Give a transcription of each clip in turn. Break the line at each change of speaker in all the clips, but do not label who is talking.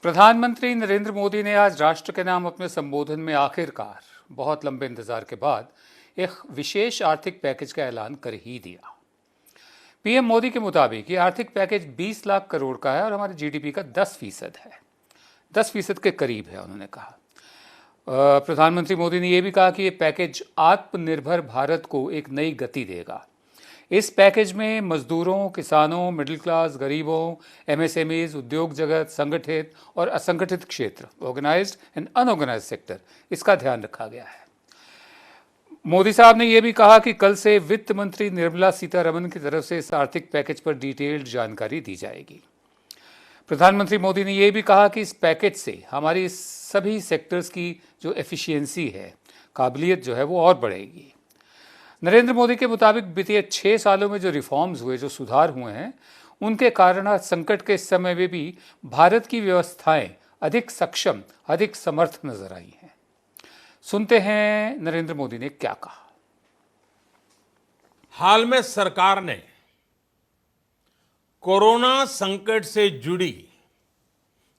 प्रधानमंत्री नरेंद्र मोदी ने आज राष्ट्र के नाम अपने संबोधन में आखिरकार बहुत लंबे इंतजार के बाद एक विशेष आर्थिक पैकेज का ऐलान कर ही दिया। पीएम मोदी के मुताबिक ये आर्थिक पैकेज 20 लाख करोड़ का है और हमारे जीडीपी का 10% है, 10% के करीब है उन्होंने कहा। प्रधानमंत्री मोदी ने यह भी कहा कि ये पैकेज आत्मनिर्भर भारत को एक नई गति देगा। इस पैकेज में मजदूरों, किसानों, मिडिल क्लास, गरीबों, एमएसएमईज, उद्योग जगत, संगठित और असंगठित क्षेत्र, ऑर्गेनाइज्ड एंड अनऑर्गेनाइज्ड सेक्टर, इसका ध्यान रखा गया है। मोदी साहब ने यह भी कहा कि कल से वित्त मंत्री निर्मला सीतारमण की तरफ से इस आर्थिक पैकेज पर डिटेल्ड जानकारी दी जाएगी। प्रधानमंत्री मोदी ने यह भी कहा कि इस पैकेज से हमारी सभी सेक्टर्स की जो एफिशिएंसी है, काबिलियत जो है वो और बढ़ेगी। नरेंद्र मोदी के मुताबिक बीते 6 सालों में जो रिफॉर्म्स हुए, जो सुधार हुए हैं, उनके कारण आज संकट के इस समय में भी भारत की व्यवस्थाएं अधिक सक्षम, अधिक समर्थ नजर आई हैं। सुनते हैं नरेंद्र मोदी ने क्या कहा।
हाल में सरकार ने कोरोना संकट से जुड़ी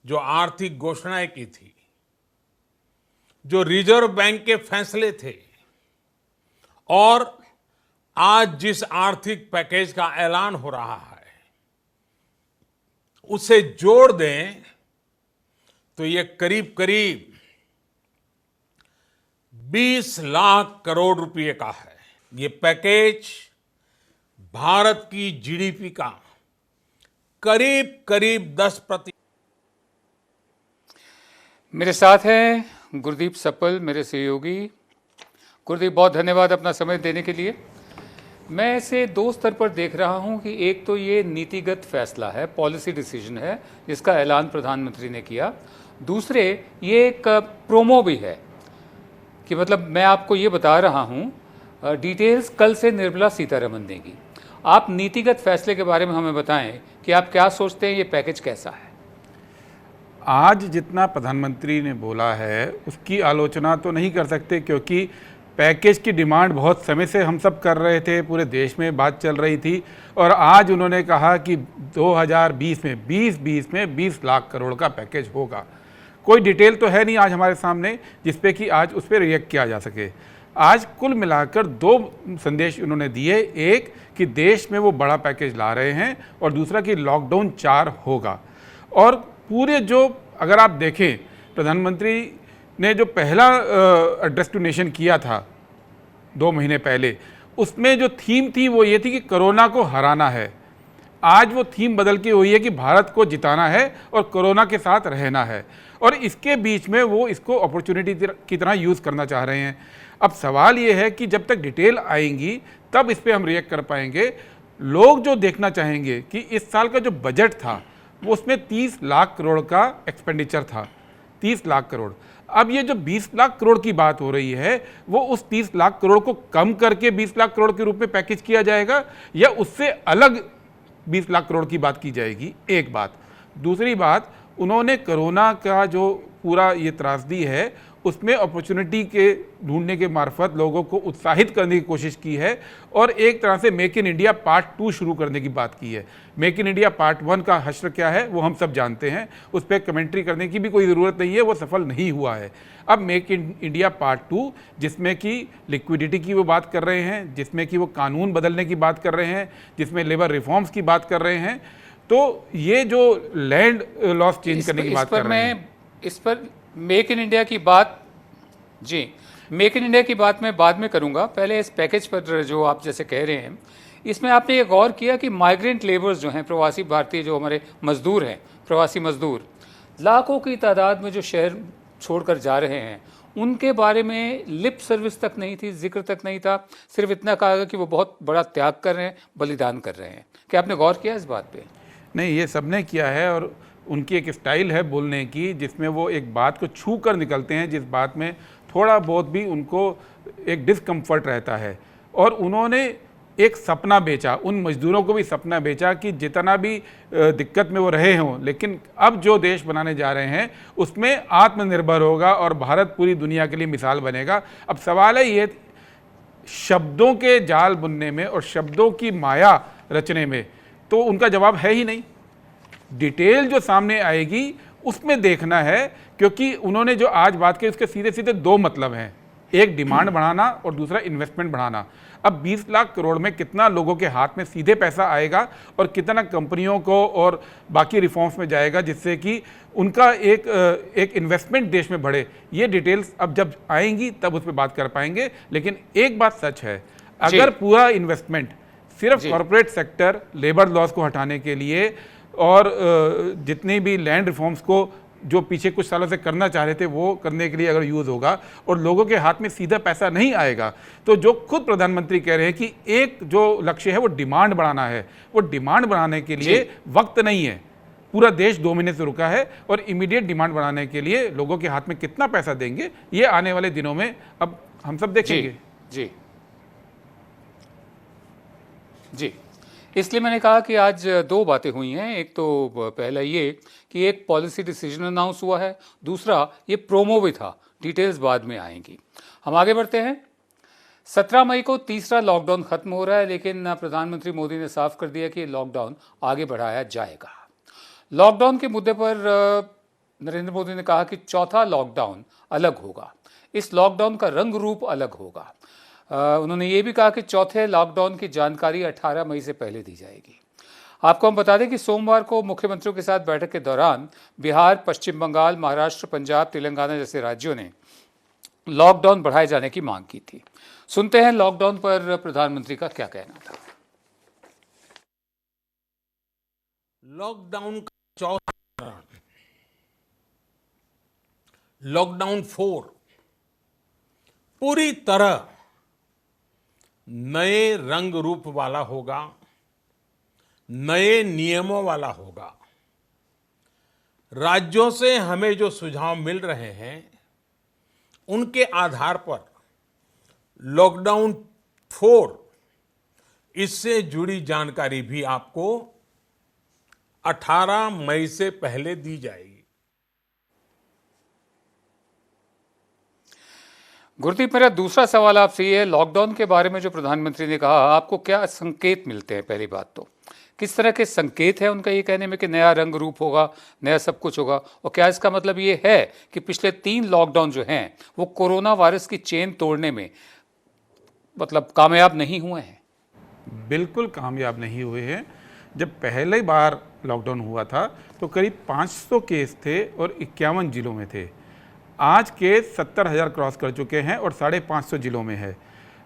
जो आर्थिक घोषणाएं की थी, जो रिजर्व बैंक के फैसले थे और आज जिस आर्थिक पैकेज का ऐलान हो रहा है, उसे जोड़ दें तो ये करीब करीब 20 लाख करोड़ रुपए का है। ये पैकेज भारत की जीडीपी का करीब करीब 10%।
मेरे साथ हैं गुरदीप सप्पल, मेरे सहयोगी। गुरदीप, बहुत धन्यवाद अपना समय देने के लिए। मैं इसे 2 स्तर पर देख रहा हूं कि एक तो ये नीतिगत फैसला है, पॉलिसी डिसीजन है जिसका ऐलान प्रधानमंत्री ने किया। दूसरे, ये एक प्रोमो भी है कि मतलब मैं आपको ये बता रहा हूं, डिटेल्स कल से निर्मला सीतारमण देंगी। आप नीतिगत फैसले के बारे में हमें बताएं कि आप क्या सोचते हैं, ये पैकेज कैसा है।
आज जितना प्रधानमंत्री ने बोला है उसकी आलोचना तो नहीं कर सकते, क्योंकि पैकेज की डिमांड बहुत समय से हम सब कर रहे थे, पूरे देश में बात चल रही थी। और आज उन्होंने कहा कि 2020 में 20 लाख करोड़ का पैकेज होगा। कोई डिटेल तो है नहीं आज हमारे सामने जिस पे कि आज उस पर रिएक्ट किया जा सके। आज कुल मिलाकर 2 संदेश उन्होंने दिए, एक कि देश में वो बड़ा पैकेज ला रहे हैं और दूसरा कि लॉकडाउन 4 होगा। और पूरे जो अगर आप देखें, प्रधानमंत्री ने जो पहला एड्रेस टू नेशन किया था 2 महीने पहले, उसमें जो थीम थी वो ये थी कि कोरोना को हराना है। आज वो थीम बदल के हुई है कि भारत को जिताना है और कोरोना के साथ रहना है। और इसके बीच में वो इसको अपॉर्चुनिटी की तरह यूज़ करना चाह रहे हैं। अब सवाल ये है कि जब तक डिटेल आएंगी तब इस पर हम रिएक्ट कर पाएंगे। लोग जो देखना चाहेंगे कि इस साल का जो बजट था वो उसमें 30 लाख करोड़ का एक्सपेंडिचर था, 30 लाख करोड़। अब ये जो 20 लाख करोड़ की बात हो रही है वो उस 30 लाख करोड़ को कम करके 20 लाख करोड़ के रूप में पैकेज किया जाएगा या उससे अलग 20 लाख करोड़ की बात की जाएगी, एक बात। दूसरी बात, उन्होंने कोरोना का जो पूरा ये त्रासदी है उसमें अपॉर्चुनिटी के ढूंढने के मार्फत लोगों को उत्साहित करने की कोशिश की है और एक तरह से मेक इन इंडिया पार्ट 2 शुरू करने की बात की है। मेक इन इंडिया पार्ट 1 का हश्र क्या है वो हम सब जानते हैं, उस पर कमेंट्री करने की भी कोई ज़रूरत नहीं है, वो सफल नहीं हुआ है। अब मेक इन इंडिया पार्ट 2, जिसमें कि लिक्विडिटी की वो बात कर रहे हैं, जिसमें कि वो कानून बदलने की बात कर रहे हैं, जिसमें लेबर रिफॉर्म्स की बात कर रहे हैं, तो ये जो लैंड लॉस चेंज करने की बात कर रहे हैं,
इस पर मेक इन इंडिया की बात, जी मेक इन इंडिया की बात मैं बाद में करूंगा। पहले इस पैकेज पर जो आप जैसे कह रहे हैं, इसमें आपने एक गौर किया कि माइग्रेंट लेबर्स जो हैं, प्रवासी भारतीय जो हमारे मजदूर हैं, प्रवासी मजदूर लाखों की तादाद में जो शहर छोड़कर जा रहे हैं, उनके बारे में लिप सर्विस तक नहीं थी, जिक्र तक नहीं था। सिर्फ इतना कहा कि वो बहुत बड़ा त्याग कर रहे हैं, बलिदान कर रहे हैं। क्या आपने गौर किया इस बात पे?
नहीं, ये सबने किया है और उनकी एक स्टाइल है बोलने की जिसमें वो एक बात को छू कर निकलते हैं, जिस बात में थोड़ा बहुत भी उनको एक डिस्कम्फर्ट रहता है। और उन्होंने एक सपना बेचा, उन मजदूरों को भी सपना बेचा कि जितना भी दिक्कत में वो रहे हों, लेकिन अब जो देश बनाने जा रहे हैं उसमें आत्मनिर्भर होगा और भारत पूरी दुनिया के लिए मिसाल बनेगा। अब सवाल है ये शब्दों के जाल बुनने में और शब्दों की माया रचने में, तो उनका जवाब है ही नहीं। डिटेल जो सामने आएगी उसमें देखना है, क्योंकि उन्होंने जो आज बात की उसके सीधे सीधे दो मतलब हैं, एक डिमांड बढ़ाना और दूसरा इन्वेस्टमेंट बढ़ाना। अब 20 लाख करोड़ में कितना लोगों के हाथ में सीधे पैसा आएगा और कितना कंपनियों को और बाकी रिफॉर्म्स में जाएगा जिससे कि उनका एक इन्वेस्टमेंट देश में बढ़े, ये डिटेल्स अब जब आएंगी तब उस पर बात कर पाएंगे। लेकिन एक बात सच है, अगर पूरा इन्वेस्टमेंट सिर्फ कॉरपोरेट सेक्टर, लेबर लॉस को हटाने के लिए और जितने भी लैंड रिफॉर्म्स को जो पीछे कुछ सालों से करना चाह रहे थे वो करने के लिए अगर यूज़ होगा और लोगों के हाथ में सीधा पैसा नहीं आएगा, तो जो खुद प्रधानमंत्री कह रहे हैं कि एक जो लक्ष्य है वो डिमांड बढ़ाना है, वो डिमांड बढ़ाने के लिए वक्त नहीं है। पूरा देश 2 महीने से रुका है और इमीडिएट डिमांड बढ़ाने के लिए लोगों के हाथ में कितना पैसा देंगे ये आने वाले दिनों में अब हम सब देखेंगे।
जी जी, इसलिए मैंने कहा कि आज दो बातें हुई हैं। एक तो पहला ये कि एक पॉलिसी डिसीजन अनाउंस हुआ है, दूसरा ये प्रोमो भी था, डिटेल्स बाद में आएंगी। हम आगे बढ़ते हैं। 17 मई को तीसरा लॉकडाउन खत्म हो रहा है, लेकिन प्रधानमंत्री मोदी ने साफ कर दिया कि लॉकडाउन आगे बढ़ाया जाएगा। लॉकडाउन के मुद्दे पर नरेंद्र मोदी ने कहा कि चौथा लॉकडाउन अलग होगा, इस लॉकडाउन का रंग रूप अलग होगा। उन्होंने ये भी कहा कि चौथे लॉकडाउन की जानकारी 18 मई से पहले दी जाएगी। आपको हम बता दें कि सोमवार को मुख्यमंत्रियों के साथ बैठक के दौरान बिहार, पश्चिम बंगाल, महाराष्ट्र, पंजाब, तेलंगाना जैसे राज्यों ने लॉकडाउन बढ़ाए जाने की मांग की थी। सुनते हैं लॉकडाउन पर प्रधानमंत्री का क्या कहना था।
लॉकडाउन का चौथा चरण, लॉकडाउन 4, पूरी तरह नए रंग रूप वाला होगा, नए नियमों वाला होगा। राज्यों से हमें जो सुझाव मिल रहे हैं उनके आधार पर लॉकडाउन 4, इससे जुड़ी जानकारी भी आपको 18 मई से पहले दी जाएगी।
गुरदीप, मेरा दूसरा सवाल आपसे ये है, लॉकडाउन के बारे में जो प्रधानमंत्री ने कहा, आपको क्या संकेत मिलते हैं? पहली बात तो किस तरह के संकेत है उनका ये कहने में कि नया रंग रूप होगा, नया सब कुछ होगा, और क्या इसका मतलब ये है कि पिछले 3 लॉकडाउन जो हैं वो कोरोना वायरस की चेन तोड़ने में मतलब कामयाब नहीं हुए हैं?
बिल्कुल कामयाब नहीं हुए हैं। जब पहली बार लॉकडाउन हुआ था तो करीब 500 केस थे और 51 जिलों में थे। आज केस 70,000 क्रॉस कर चुके हैं और 550 जिलों में है।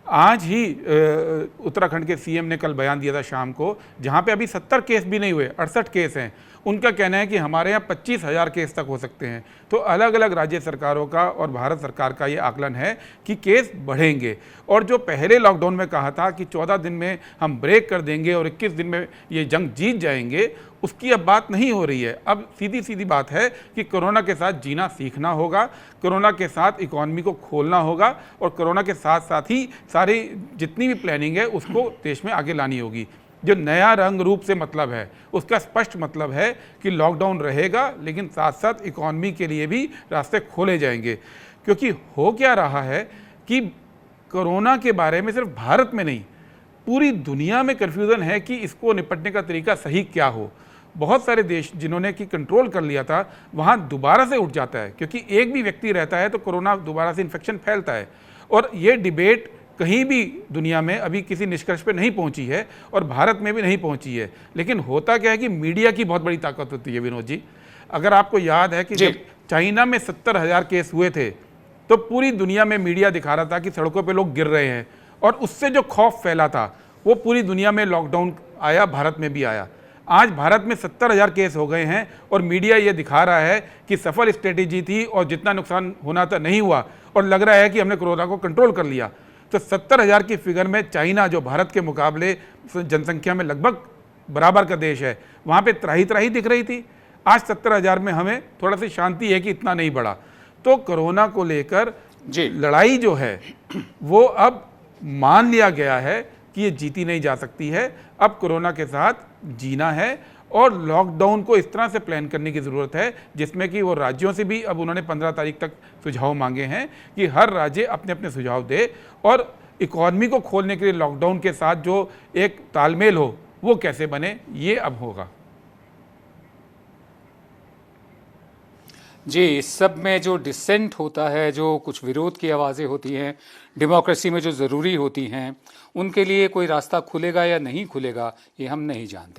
आज ही उत्तराखंड के सीएम ने कल बयान दिया था शाम को, जहां पे अभी 70 केस भी नहीं हुए, 68 केस हैं। उनका कहना है कि हमारे यहाँ 25,000 केस तक हो सकते हैं। तो अलग अलग राज्य सरकारों का और भारत सरकार का ये आकलन है कि केस बढ़ेंगे। और जो पहले लॉकडाउन में कहा था कि 14 दिन में हम ब्रेक कर देंगे और 21 दिन में ये जंग जीत जाएंगे, उसकी अब बात नहीं हो रही है। अब सीधी सीधी बात है कि कोरोना के साथ जीना सीखना होगा, कोरोना के साथ इकॉनमी को खोलना होगा और कोरोना के साथ साथ ही सारी जितनी भी प्लानिंग है उसको देश में आगे लानी होगी। जो नया रंग रूप से मतलब है उसका स्पष्ट मतलब है कि लॉकडाउन रहेगा, लेकिन साथ साथ इकॉनमी के लिए भी रास्ते खोले जाएंगे। क्योंकि हो क्या रहा है कि कोरोना के बारे में सिर्फ भारत में नहीं, पूरी दुनिया में कन्फ्यूज़न है कि इसको निपटने का तरीका सही क्या हो। बहुत सारे देश जिन्होंने कि कंट्रोल कर लिया था वहाँ दोबारा से उठ जाता है, क्योंकि एक भी व्यक्ति रहता है तो कोरोना दोबारा से इन्फेक्शन फैलता है। और ये डिबेट कहीं भी दुनिया में अभी किसी निष्कर्ष पे नहीं पहुंची है और भारत में भी नहीं पहुंची है। लेकिन होता क्या है कि मीडिया की बहुत बड़ी ताकत होती है विनोद जी। अगर आपको याद है कि जब चाइना में 70,000 केस हुए थे तो पूरी दुनिया में मीडिया दिखा रहा था कि सड़कों पे लोग गिर रहे हैं, और उससे जो खौफ फैला था वो पूरी दुनिया में लॉकडाउन आया, भारत में भी आया। आज भारत में 70,000 केस हो गए हैं और मीडिया ये दिखा रहा है कि सफल स्ट्रेटेजी थी और जितना नुकसान होना था नहीं हुआ, और लग रहा है कि हमने कोरोना को कंट्रोल कर लिया। तो 70,000 की फिगर में चाइना, जो भारत के मुकाबले जनसंख्या में लगभग बराबर का देश है, वहाँ पे त्राही त्राही दिख रही थी। आज 70,000 में हमें थोड़ा सी शांति है कि इतना नहीं बढ़ा। तो कोरोना को लेकर लड़ाई जो है वो अब मान लिया गया है कि ये जीती नहीं जा सकती है। अब कोरोना के साथ जीना है और लॉकडाउन को इस तरह से प्लान करने की ज़रूरत है जिसमें कि वो राज्यों से भी, अब उन्होंने 15 तारीख तक सुझाव मांगे हैं कि हर राज्य अपने अपने सुझाव दे और इकॉनमी को खोलने के लिए लॉकडाउन के साथ जो एक तालमेल हो वो कैसे बने, ये अब होगा।
जी, इस सब में जो डिसेंट होता है, जो कुछ विरोध की आवाज़ें होती हैं, डेमोक्रेसी में जो ज़रूरी होती हैं, उनके लिए कोई रास्ता खुलेगा या नहीं खुलेगा, ये हम नहीं जानते।